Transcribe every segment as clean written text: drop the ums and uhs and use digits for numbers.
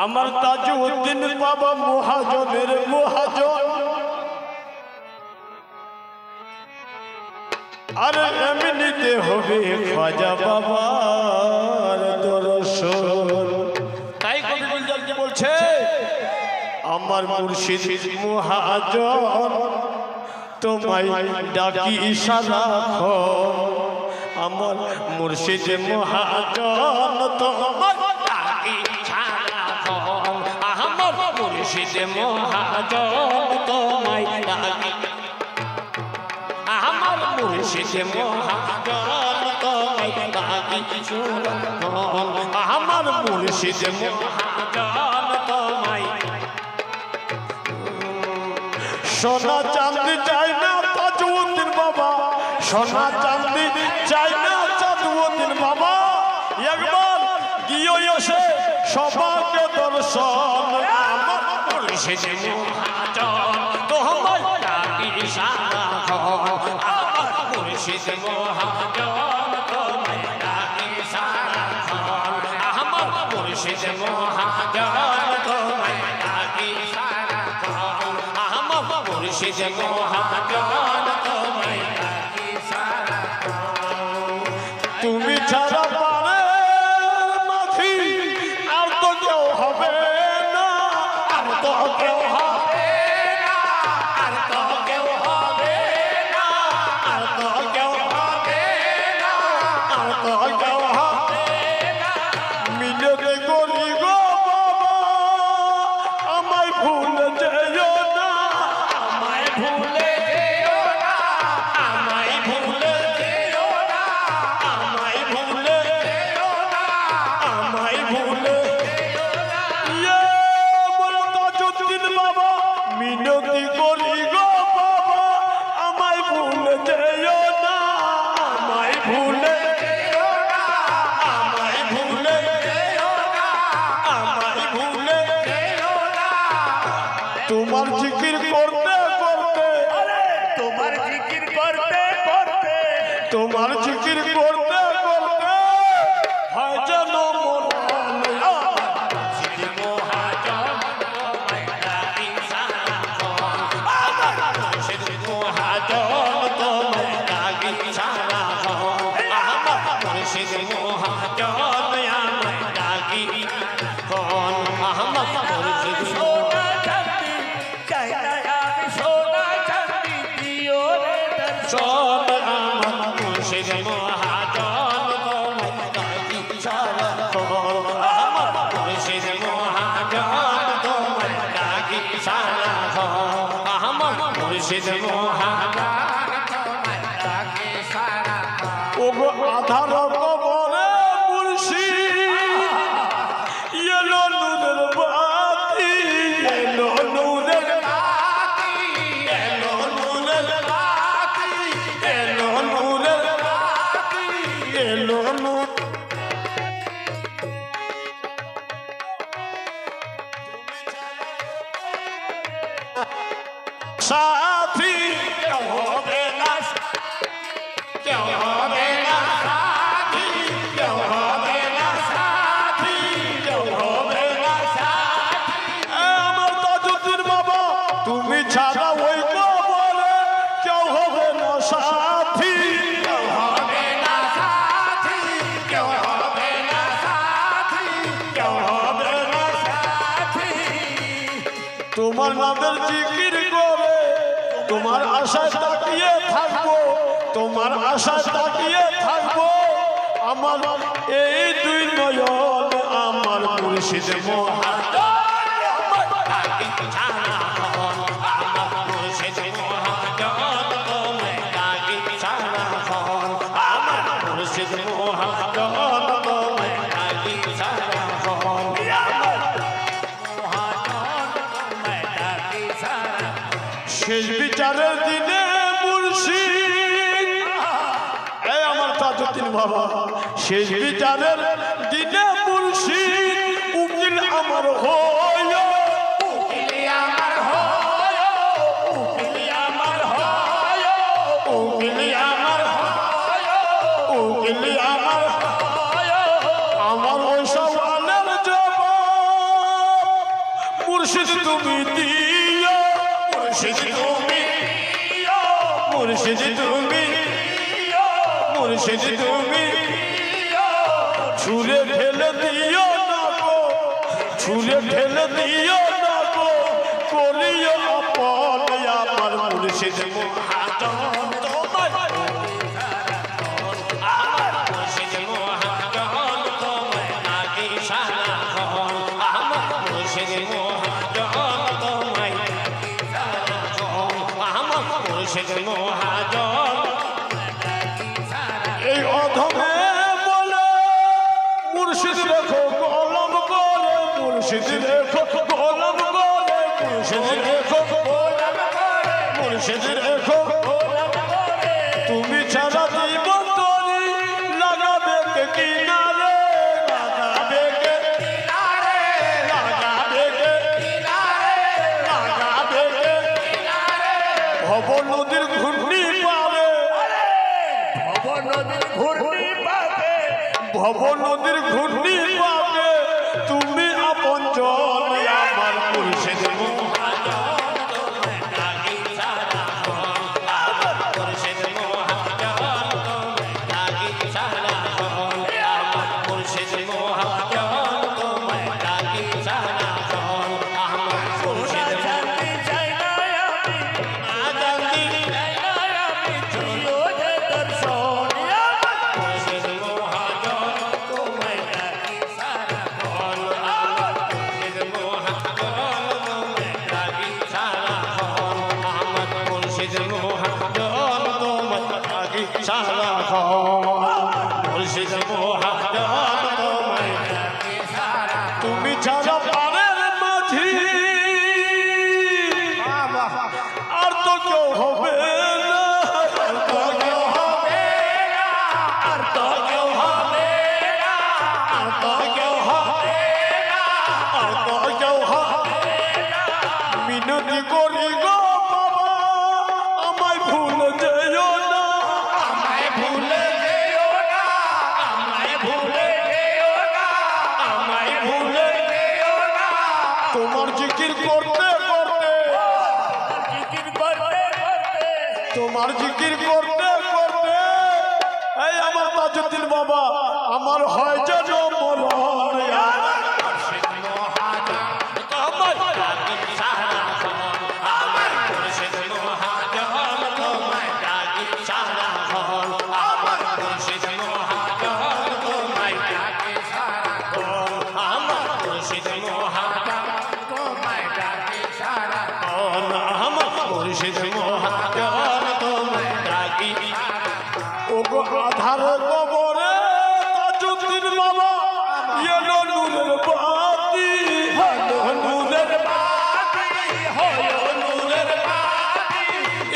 আমার তাজউদ্দিন বাবা মহাজনের মহাজন আর এমনিতে হবে খাজা বাবার দর্শন। তাই কবি গুলজার কি বলছে, আমার মুর্শিদ মহাজন তোমায় ডাকি সারাক্ষণ, আমার মুর্শিদ মহাজন তোমায় ডাকি সারাক্ষণ, আমার মুর্শিদ মহাজন তোমায় ডাকি, আমার মুর্শিদ মহাজন তোমায় ডাকি সারাক্ষণ, আমার মুর্শিদ মহাজন তোমায়। সোনা চাঁদি চাই না তাজউদ্দিন বাবা, সোনা চাঁদি চাই না তাজউদ্দিন বাবা, একবার গিয়ে এসে সবাইকে দর্শন, আমার মুর্শিদ মহাজন তোমায় ডাকি সারাক্ষণ, আমার মুর্শিদ মহাজন তোমায় ডাকি সারাক্ষণ, আমার মুর্শিদ মহাজন তোমায় ডাকি সারাক্ষণ, আমার মুর্শিদ মহাজন তোমায় ডাকি সারাক্ষণ। তুমি ছাড়া পারে মাঝি আর তো কেউ হবে না, আর তো কেউ হবে না, আর তো কেউ হবে না, আর তো কেউ হবে না, আর তো কেউ হবে না। মিলে রে গরি গো বাবা আমায় ভুলে যেও না, আমায় ভুলে যেও না, আমায় ভুলে যেও না, আমায় ভুলে যেও না, আমায় ভুলে যেও না। ইয়ে বলো তাজউদ্দিন বাবা মিনতি করি গো বাবা আমায় ভুলে যেও না, আমায় ভুলে যেও না, আমায় ভুলে যেও না, আমায় ভুলে যেও না। তোমার জিকির করতে করতে, তোমার জিকির করতে করতে, তোমার জিকির করতে করতে হয় যেন মন মুর্শিদ মহাজন তোমায় ডাকি সারাক্ষণ, আমার মুর্শিদ মহাজন তোমায় ডাকি সারাক্ষণ, আমার মুর্শিদ মহাজন আমায় ডাকি কোন, আমার মুর্শিদ সোনা চাঁদি চাই না আমি সোনা চাঁদি দিও রে দর্শন, আমার মুর্শিদ মহাজন তোমায় ডাকি সারাক্ষণ, আমার মুর্শিদ মহাজন তোমায় ডাকি সারাক্ষণ, আমার মুর্শিদ মহাজন তোমায় ডাকি সারাক্ষণ। ওগো আধার কবরে মুর্শিদ এলো নূরের বাতি, এলো নূরের বাতি, এলো নূরের বাতি, এলো নূরের বাতি, এলো নূর। সাথী কেউ হবে না, কেউ হবে না সাথী, কেউ হবে না সাথী, কেউ হবে না সাথী। আমার তাজউদ্দিন বাবা তুমি ছাড়া ওই কবরে কেউ হবে না সাথী, কেউ হবে না সাথী, কেউ হবে না সাথী, কেউ হবে না সাথী। তোমার নামের জিকির করে তোমার আশায় তাকিয়ে থাকবো, তোমার আশায় তাকিয়ে থাকবো, আমার এই দুই নয়ন আমার মুর্শিদ মহাজন আমায় ডাকি সারাক্ষণ, আমার মুর্শিদ মহাজন শেষ বিচারের দিনে মুর্শিদ এই আমার তাজউদ্দিন বাবা শেষ বিচারের দিনে মুর্শিদ উকিল আমার হয় উকিল আমার হয় উকিল আমার হয় উকিল আমার হয় উকিল আমার হয় আমার ওই সওয়ালের জবাব মুর্শিদ তুমি দিও মুর্শিদ তুমি দিও মুর্শিদ তুমি দিও মুর্শিদ তুমি দিও ছুঁড়ে ফেলে দিও না গো ছুঁড়ে ফেলে দিও না গো করিও আপন আমার মুর্শিদ মহাজন তোমার আমার মুর্শিদ মহাজন তোমার নাকি সারাক্ষণ আমার মুর্শিদ মহাজন তোমার আমার মুর্শিদ মহাজন এই অধমে বলে মুর্শিদ রেখো কলম করে মুর্শিদ রেখো কলম করে মুর্শিদ রেখো কলম করে মুর্শিদ রেখো কলম করে তুমি ছাড়া জীবন তরি লাগাবে কে কিনারে লাগাবে কে কিনারে লাগাবে কে কিনারে লাগাবে কে কিনারে ভব নদীর ঘূর্ণি পারে ভব নদীর ঘূর্ণি পাবে ভব নদীর ঘূর্ণি পাবে তুমি আপন জন আমার মুর্শিদ মহাজন তোমার নাকি সারাক্ষণ আমার মুর্শিদ মহাজন তোমার নাকি সারাক্ষণ আমার মুর্শিদ মহাজন তোমার নাকি সারাক্ষণ আমার মুর্শিদ জানতে চাই না আমি জানতে চাই না আমি চলো যে দর্শন আমার মুর্শিদ মহাজন তোমার নাকি সারাক্ষণ আমার মুর্শিদ মহাজন তোমার নাকি সারাক্ষণ আমার মুর্শিদ মহাজন তোমার নাকি সারাক্ষণ মুর্শিদ মহাজন তোমার নাকি সারাক্ষণ তুমি ছাড়া পারের মাঝি আর তো কেউ হবে না আর তো কেউ হবে না আর তো কেউ হবে না আর তো কেউ হবে না আর তো কেউ হবে না মিনতি করি গো বাবা আমায় ভুলে যেও না আমায় ভুলে যেও না আমায় ভুলে যেও না আমায় ভুলে যেও না তোমার জিকির করতে করতে জিকির করতে করতে তোমার জিকির করতে করতে এই আমার তাজউদ্দিন বাবা আমার হয় যেন মরণ আমার মুর্শিদ মহাজন তোমার নাকি সারাক্ষণ আমার মুর্শিদ মহাজন তোমার নাকি সারাক্ষণ আমার মুর্শিদ মহাজন তোমার নাকি সারাক্ষণ আমার মুর্শিদ মহাজন তোমার নাকি সারাক্ষণ আমার মুর্শিদ মহাজন তোমার নাকি ওগো আধার কবরে তাজউদ্দিন বাবা এলো নূরের বাতি হলো নূরের বাতি হলো নূরের বাতি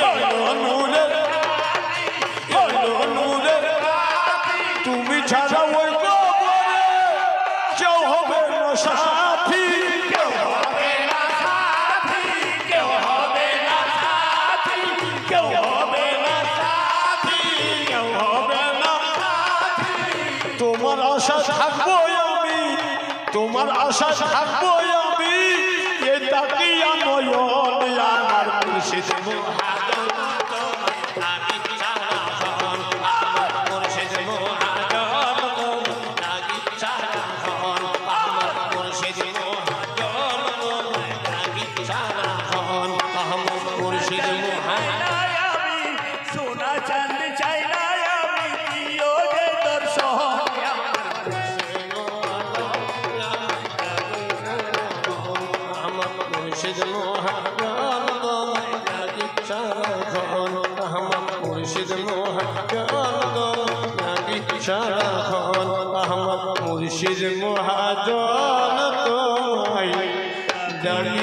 হলো নূরের বাতি হলো নূরের বাতি তুমি ছাড়া ওই কবরে কেউ হবে না সাথী কেউ হবে না সাথী কেউ হবে না সাথী কেউ হবে না সাথী কেউ হবে না সাথী তোমার আশা থাকবো আমি তোমার আশা থাকবো আমি এ তাকিয়া নয়ন আমার মুর্শিদ মহাজন তোমার নাকি সারাক্ষণ আমার মুর্শিদ মহাজন তোমার নাকি সারাক্ষণ আমার মুর্শিদ মহাজন তোমার নাকি সারাক্ষণ আমার মুর্শিদ মহাজন আমি সোনা চাঁদ চাই না আমি দিও যে দর্শন আমার মুর্শিদ মহাজন তোমার নাকি সারাক্ষণ আমার মুর্শিদ মহাজন তোমার নাকি সারাক্ষণ আমার মুর্শিদ মহাজন তোমায় দাঁড়িয়ে